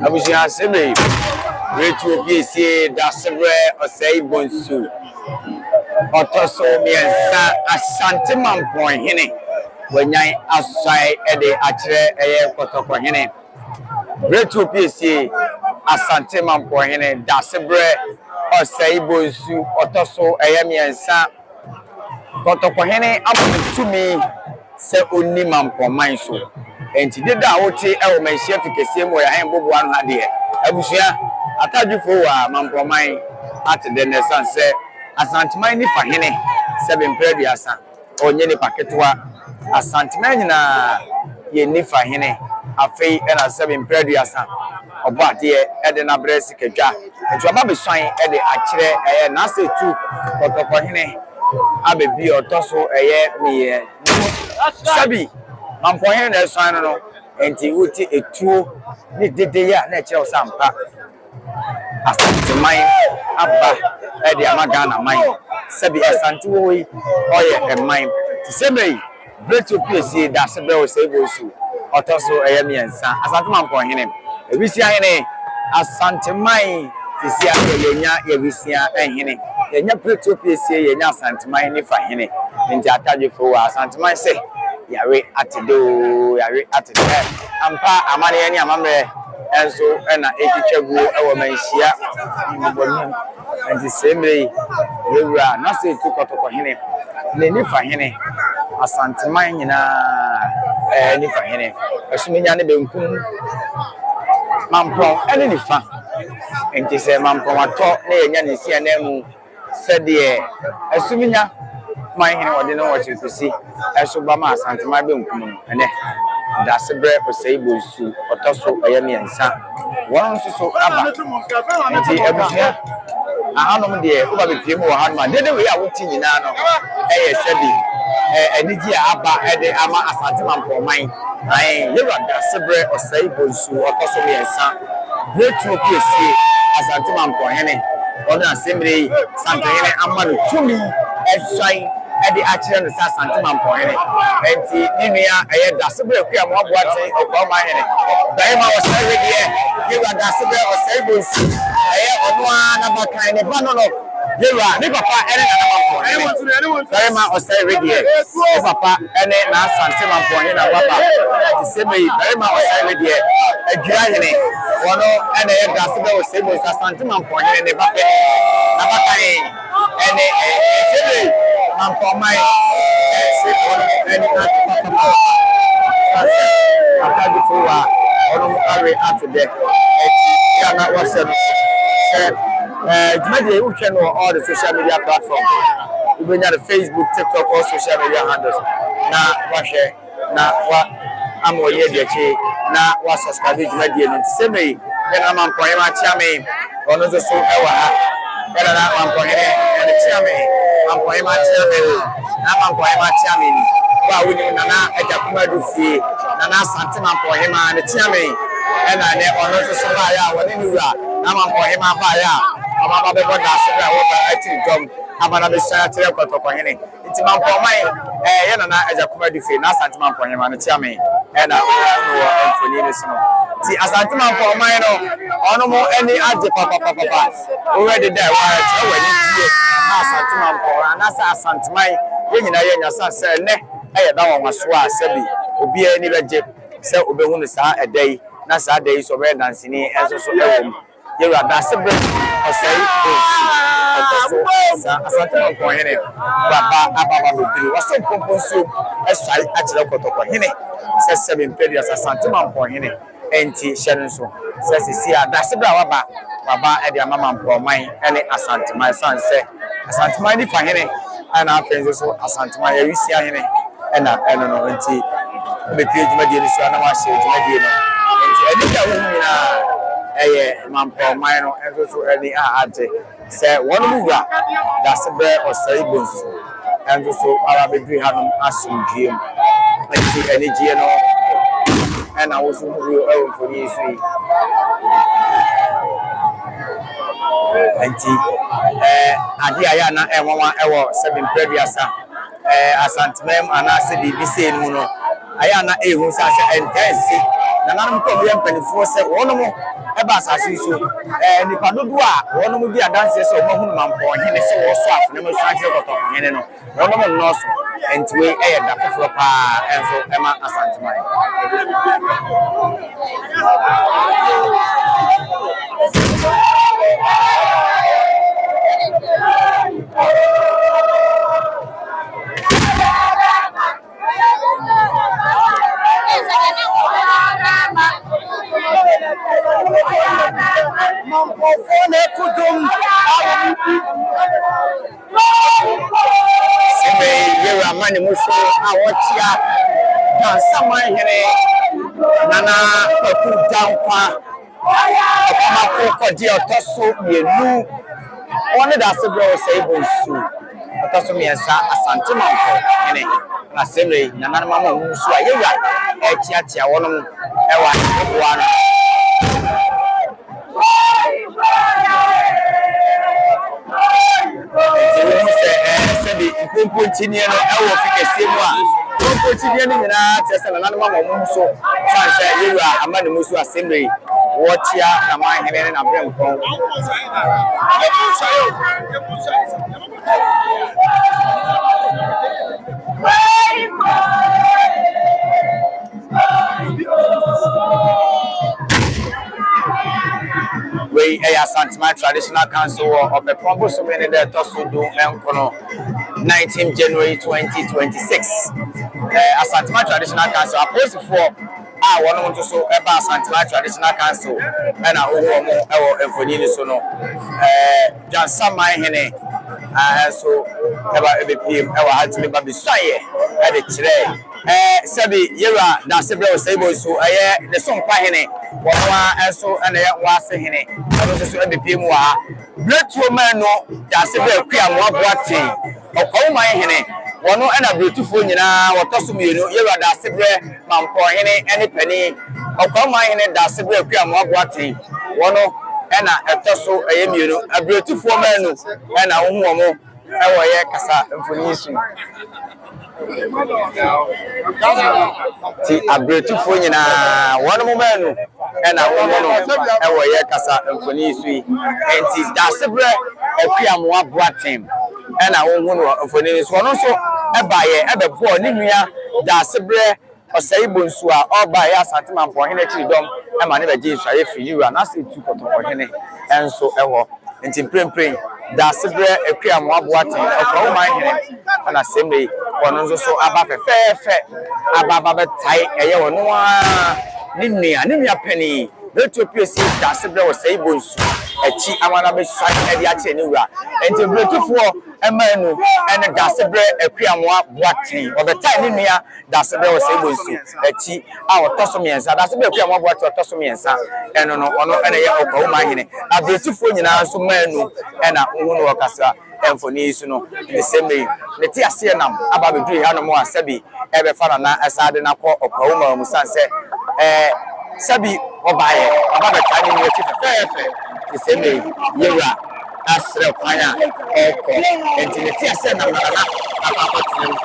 Abusia sebe retu PCA da sebre osei bonsu otoso miensa Asante Mamponghene wanyan asai ede akire eye Kotokohene retu PCA Asante Mamponghene da sebre osei bonsu otoso eye miensa Kotokohene amatumi se onni Mamponman so enti deda wote ewo manhia fikese mo ya hen bobo anu ade abusua atadwufo wa Mamponman at the nesanse Asanteman ni fahene 730 onye ni paketwa Asanteman nyina ye ni fahene afei ena 730 obo ade ede na bresi kedwa enti oba besan ede akire na se tu Kotokohene abebi otoso miye sabi Mamponghene na esan no enti wuti etuo ni dede ya na ekire osampa Asanteman aba ede amagana man sabi Asante wo yi oye eman ti sebei breto PCA da sebe o sebo su otoso miensa Asante Mamponghene ebisia hene Asanteman tisia yenya yebisia ehene yenya breto PCA yenya Asanteman ni fahene nti atadwefo wa Asanteman se yare atido yare atide ampa amane yani amamre enso ena ekitwagu ewo manhia mboboni nti semre yewura na se tu Kotokohene ne ni fahene Asanteman nyina ni fahene esumenya ne benkum Mampon ene ni fa nti se Mampon ato na yenya ne sia na mu sede esumenya Mamponghene wode no wachikusi esoba ma Asanteman benkum ene da sebre osei bonsu otoso miensa won so aba nti abusia ahanom de oba bepiem wo hanma dede we a woti nyina no sebi enigi aba ede ama Asante Mamponman yewa da sebre osei bonsu otoso miensa bretu PCA Asante Mamponghene ona sembre Asantehene amanu tumi esai ede akire no Asante Mamponghene enti ninia da sebre kwa mo aboate Mamponghene daima osai de yewa da sebre osai bonsu ono na bakan ne ba no yewa ni papa ene na Mamponghene daima osai de papa ene na Asante Mamponghene na baba ti sebe daima osai de adwira hene ono ene da sebre osai bonsu Asante Mamponghene ne papa na bakan ene sebe Mamponman se eni papa atadufo wa ono are atde eti kana wase no se Ghpage uhwe no all the social media platforms ubenya the Facebook, TikTok, all social media handles na wahwe na wa amoye dechi na wa subscribe Ghpage no tiseme na Mamponman atiame ono so ewa ha na Mamponghene ene tiame Mamponghene atiame na Mamponghene atiame wa woni na ajakuma fie na Asante Mamponghene na tiame ena ne ono so ba ya woni niwura na Mamponghene ba ya amaba be boda sebra wo ba ati dom abana be sa tere Kotokohene nti Mamponman na ajakuma fie na Asante Mamponghene na tiame ena no enfoni ni so ti Asante Mamponman no ono mo eni age papa already there wa tell we ni na Asante Mamponman na sa Asanteman yenyina yenya sanse ne da wanwaso a sebi obi ani beje se obehu ne sa edai na sa dai so be dansini enso so ewom yewura da sebre osei sa Asante Mamponghene baba ababa bidiri waso pomponso esai akire Kotokohene se 730 Asante Mamponghene enti shenso se sisi ada sebra waba baba ede ama Mamponman ene Asanteman sanse Asanteman ni fahene ana afenzo so Asanteman ya wisi ahene ena no enti be Ghpage ni so na wa share Ghpage no enti edika wo nyina Mamponman no enzo so eni ate se wonu muwa da sebre osai bonsu enzo so ara be dri hanum asumdiem enti energy no ena wo so mu enfoni isi enti ade aya na enwa ewo 730 Asanteman anase BBC mu no aya na ehun sa se intense na nanum ko bi empanifo se wono mo eba asase so nipa dodo a wono mu di adanse se omo hunu Mamponghene se wo so afne mu sanche Otumfuo no wono mu no so entiwe da foforo pa enso ema Asantehene Mamponghene kudum sebe yewa mani muso awotia na Samahene nana papu dankwa akoma ko di otoso mienu one da sebro say bonsu otoso miensa Asante Mamponghene na sebe nana mama muso ayewa echiatia wonom ewa eboa Sabi Mamponghene no ewo fikese mu a Mamponghene ni nyina tese na nanoma mo so sanse yewa amane mu so assembly wochia na Mahene na brempon we Asantehene Traditional Council of the Province of Ghana Tosudu Enkono 19 January 2026. Asantehene Traditional Council opposed for one want to so eba Asantehene Traditional Council and our Enfoni so no Samahene so eba ebepim ewa hatimi ba bisaye e de kire sabi yewa da sebre o sebo so the song Hene wa enso ene wa Asantehene ado so ebepim wa bletuo man no da sebre akua mo aboate okwo Mahene wono ena Utvgh nyina wotoso mienu yewa da sebre Mamponghene ene pani okwo Mahene da sebre akua mo aboate wono ena etoso mienu Utvgh manu ena wo mo ewo ye kasa mfoni su ti Utvgh nyina wono mo manu ena wo mo ewo ye kasa mfoni su enti da sebre akua mo aboate ena wo hunu mfoni su wono so eba ye ebebo ni nua da sebre osai bonsu a oba ya Asante Mamponghene chidom ema ne beje isu aye firiwa na se tu Otumfuo enso ewo enti prempren da sebre akua mo aboate okwo Mahene na sembe wono nso so aba fefefe aba betai eye wono a ni nua pani Ethiopia si da sebre osai bonsu echi amana be sai e dia che ni wura enti Utvgh emanu ene da sebre akua mo aboate obetai ni nua da sebre osai bonsu echi a otoso miensa da sebre akua mo aboate otoso miensa eno no ono ene ye okwo Mahene Utvgh nyina so manu ena ohunu okasa emfoni su no the same way ne ti ase nam aba bedru ha no mo asabi ebe fara na asade na ko okwo ma musanse sabi obaye aba betani ni eti fefe the same way yewa asre kwanya eko enti ne ti ase nam na aba patinem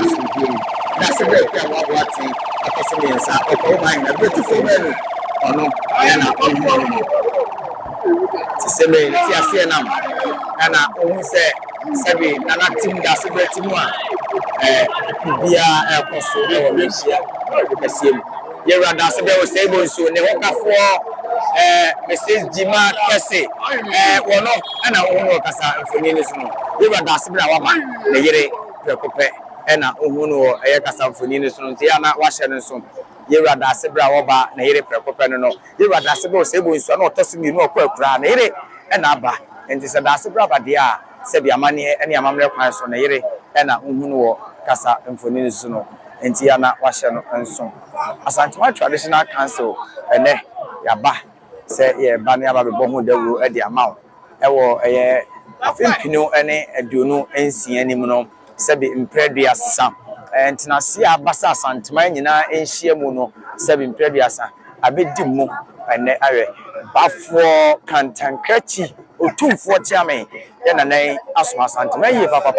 asubiri da sebre kwa wa wati akosemiensa okwo Mahene Utvgh manu ono yana ohunu Tiseme ti ase nam ana ohun se sabi nana tim da sebre timu a bia ekoso e wo mesia besiem yewa da sebre wo sebo nso ne hokafo message jima kese wono ana ohun okasa mfoni ne so no yewa da sebre a waba ne yere prekope ana ohun no kasa mfoni ne so no ti ana wa hye ne so yewa da sebre a waba na yere prekope no yewa da sebre wo sebo nso na otoso mi no okura na yere ena aba enti se da sebre aba dia se bia mane ene amamre kwan so na yere ena nhunu wo kasa mfoni nsu no enti ya na wahye no nso Asantehene Traditional Council ene yaba se ye ba ne aba bebo hu dawuro e dia mawo ewo eye afempinu ene aduonu ensia nim no se bi mpreduasa enti na se abasa Asantehene nyina enhia mu no se bi mpreduasa abedi mu ene awe bafo kantankrachi Otumfuo chiame ye nanan aso Asantehene ye papa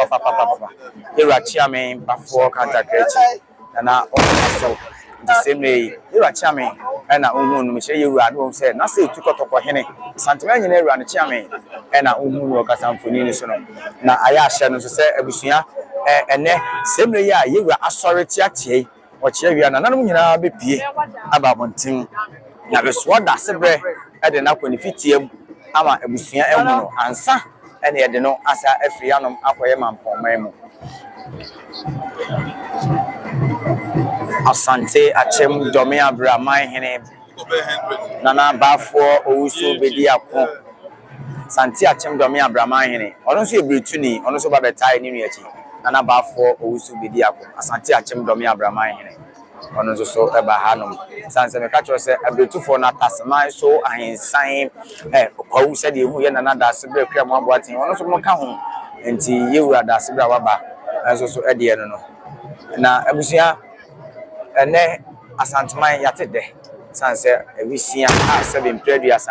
yewa chiame bafo kantankrachi na onaso the same way yewa chiame ena ohun no me hye yewura no say na say tukotoko hene Asantehene nyina ewura no chiame ena ohun no kasa mfoni ni so no na aya ahye no so say abusua ene semre ya yewura asori tiatie o che wia na nanom nyina bepie aba bonten na beso da sebre de na kwani fitiem ama abusua ehu no ansa ene de no asa afrianom akoye Mamponghene mu Asante achem domi Amanhene nana bafo owusu bedi akon Asante achem domi Amanhene ono so ebretuni ono so babetai ni nuachi nana bafo owusu bedi akon Asante achem domi Amanhene ono so eba hanom sanse me ka cho se abretufo na tasman so ahensan kwawu se de hu ye nana da sebre kwa mo aboaten ono so mo ka ho enti yewura da sebre waba enso so ede no na abusua ene Asantehene yate de sanse ebisia a 7 preparedness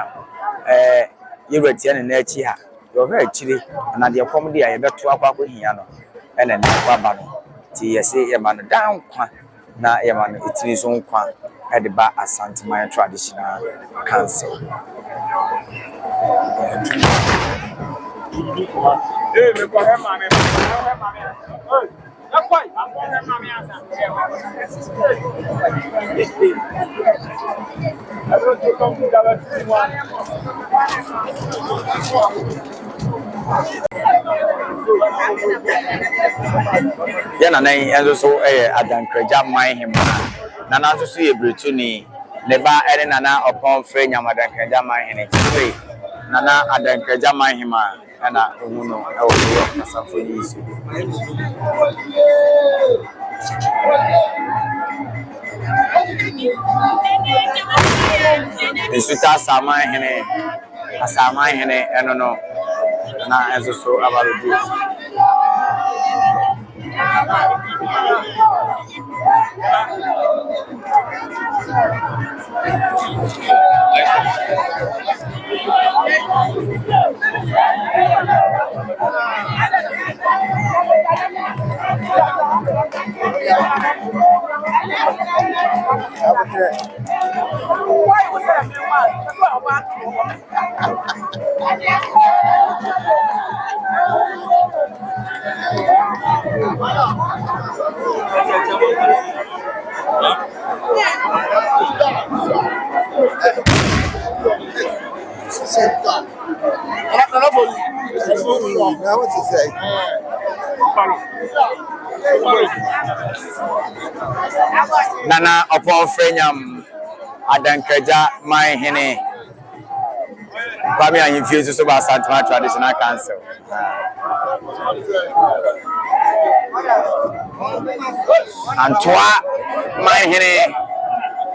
yewura tie ne na achi ha yo hwe achire na de kom de ya beto akwa hia no ene na waba no ti yese ye ma no dan kwa na ye ma no etiri so nkwa e ba Asantehene traditional council yana nan enzo so adankreja Manhene na na so ebretuni ne ba ere nana opon fre nyamadankreja Manhene tire nana adankreja Manhene ana omuno ewo kasafoni isu Isuta Asamahene eno no na enzo so abarudu What to say? Nana upon Frenyam Adankreja Manhene Kwame and infused so about Asantehene traditional council. Antoa Manhene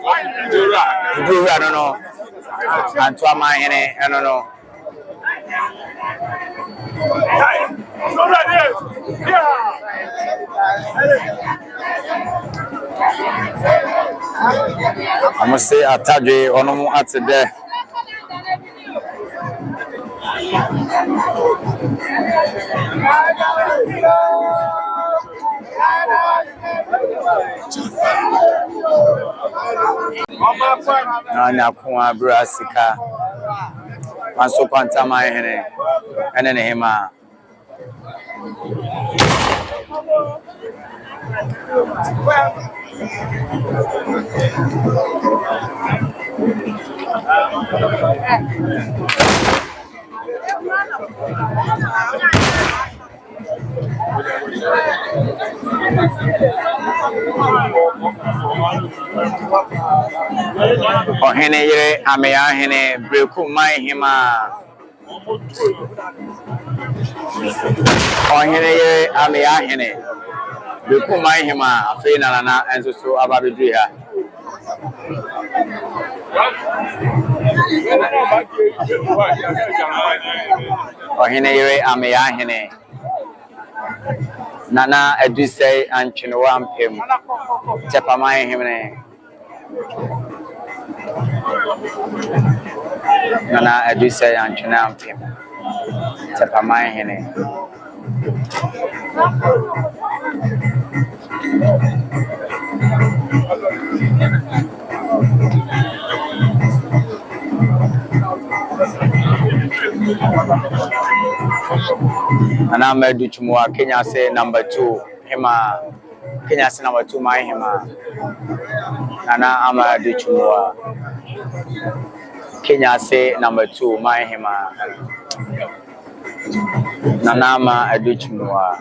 I don't know. Antoa Manhene I don't know. I must say Atadwe onomu atede na kwa brasika anso kwanta Manhene ene ne hema Ohene yere Ameyahene breku Manhene Ohene yere Ameyahene breku Manhene afena na enso so ababedri ha Ohene yere Ameyahene nana edusei antwene wampem tepa Manhene nana edusei antwene wampem tepa Manhene Nana Medu Chumwa, Kenya say number 2, Hema. Kenya say number 2, my Hema. Nana Amadu Chumwa. Kenya say number 2, my Hema. Nana Amadu Chumwa.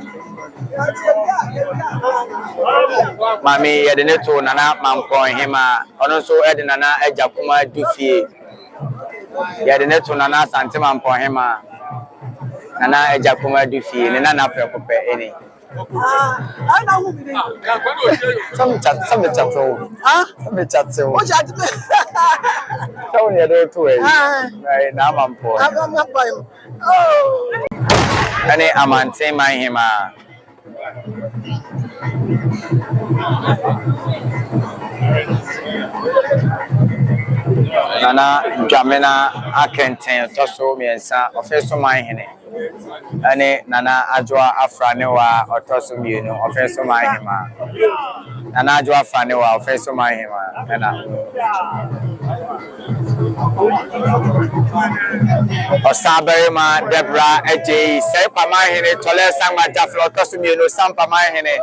Mami Edeneto Nana Mamponghene. Also Ed Nana Ejakuma Dufie. Edeneto Nana Asante Mamponghene. Nana Ejakuma Dufie. Nana Prekope any. Some chat. Huh? Some chat. What chat? Tell me the two ways. Right now, Mampo. Oh. Any Asante my hima. Nana Jamena Akenten Toso Miensa Ofeso Mahene. Ane Nana Ajwa Afranewa or Toso Mieno Ofeso Mahima. Nana Ajwa Afranewa Ofeso Mahima. Osaberima Debra Eji Sepa Mahene Tole Sangma Jaflo Toso Mieno Sampa Mahene.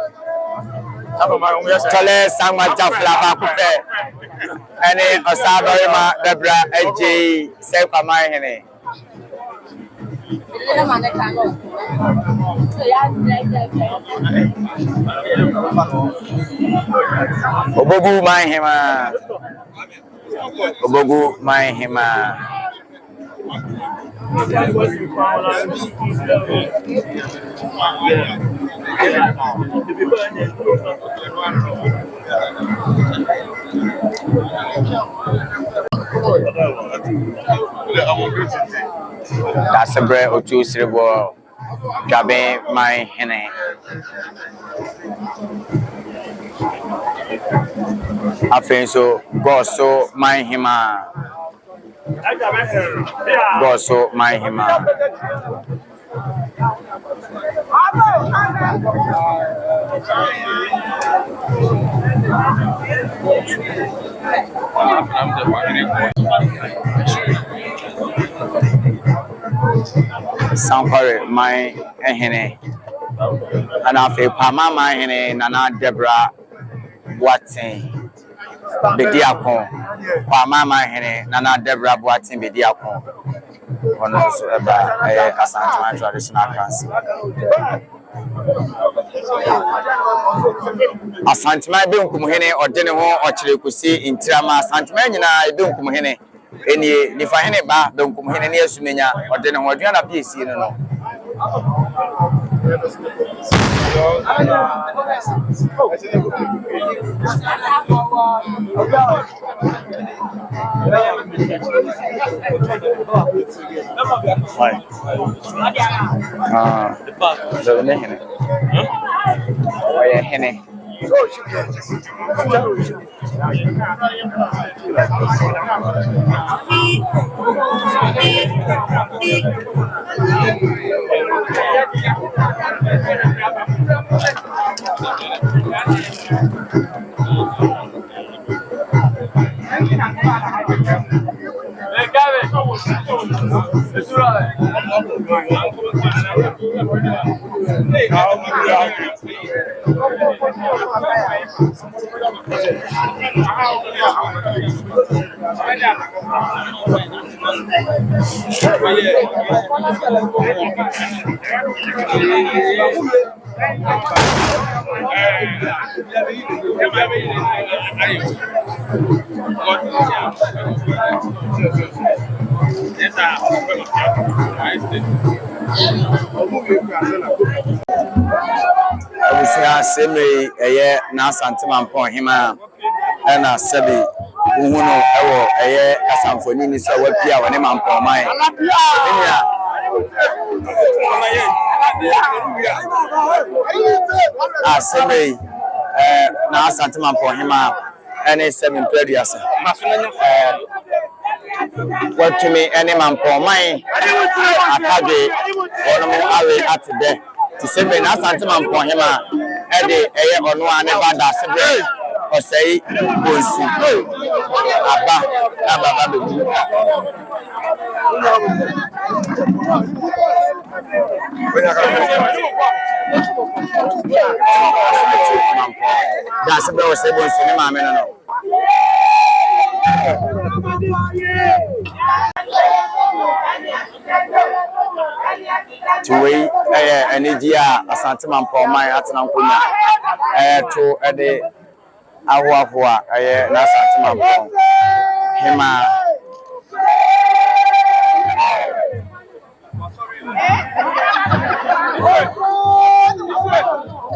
Tole Sangma Jafla Bakupe. Any Osaberima Debra Eji Sepa Mahene. Obogu my hima. Obogu my hima. That's a bread or two cerebral. Gabe my hene. I think so. Go so my hima. Go so my hima. Sampare my hene. And I feel Pama my hene Nana Debra Boatin Bediakon. Pama my hene Nana Debra Boatin Bediakon. One of Asante traditional council. Asante my Dunkumhene or General or Chilikusi in Tirama Asante Manina Dunkumhene. Any if I any ba Dunkumhene near Sumina or General what you are PC, you know. I say same na Asante Mamponghene and a Sebi Uno Kasamfoni so what Pia when Mamponghene. Same na Asante Mamponghene and a 7 previous. What to me any Mamponghene Akade or no away at the to say me na Asante Mamponghene Ede ono ane bada sebe o sei bonsi aba bebu That's the best way cinema man no. To we energy Asante Mampo man atena nkonya to de ahoahoa na Asante Mampo hima